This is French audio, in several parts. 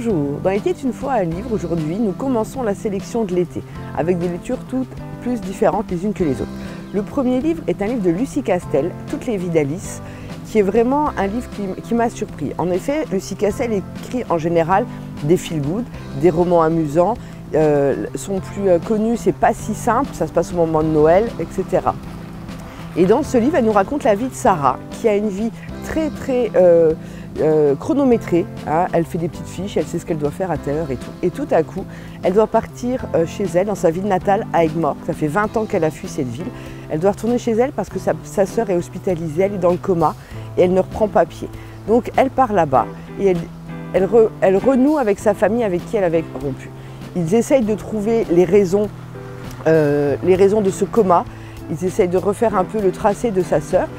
Bonjour, dans L'été est une fois un livre, aujourd'hui nous commençons la sélection de l'été avec des lectures toutes plus différentes les unes que les autres. Le premier livre est un livre de Lucie Castel, Toutes les vies d'Alice, qui est vraiment un livre qui m'a surpris. En effet, Lucie Castel écrit en général des feel-good, des romans amusants, son plus connu c'est Pas si simple, ça se passe au moment de Noël, etc. Et dans ce livre, elle nous raconte la vie de Sarah, qui a une vie très chronométrée, hein. Elle fait des petites fiches, elle sait ce qu'elle doit faire à telle heure et tout. Et tout à coup, elle doit partir chez elle, dans sa ville natale, à Aigues-Mortes. Ça fait 20 ans qu'elle a fui cette ville. Elle doit retourner chez elle parce que sa sœur est hospitalisée, elle est dans le coma et elle ne reprend pas pied. Donc elle part là-bas et elle renoue avec sa famille avec qui elle avait rompu. Ils essayent de trouver les raisons de ce coma. Ils essayent de refaire un peu le tracé de sa sœur.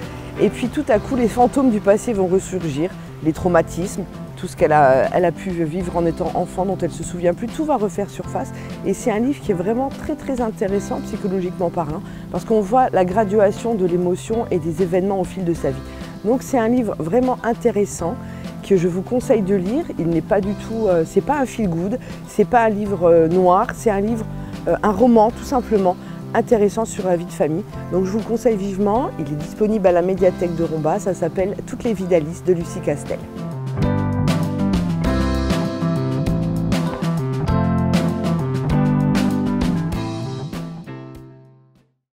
Et puis tout à coup, les fantômes du passé vont ressurgir, les traumatismes, tout ce qu'elle a pu vivre en étant enfant dont elle ne se souvient plus, tout va refaire surface. Et c'est un livre qui est vraiment très intéressant psychologiquement parlant, parce qu'on voit la graduation de l'émotion et des événements au fil de sa vie. Donc c'est un livre vraiment intéressant que je vous conseille de lire. Il n'est pas du tout, c'est pas un feel-good, c'est pas un livre noir, c'est un livre, un roman tout simplement, intéressant sur la vie de famille. Donc je vous le conseille vivement, il est disponible à la médiathèque de Romba, ça s'appelle Toutes les vies d'Alice de Lucie Castel.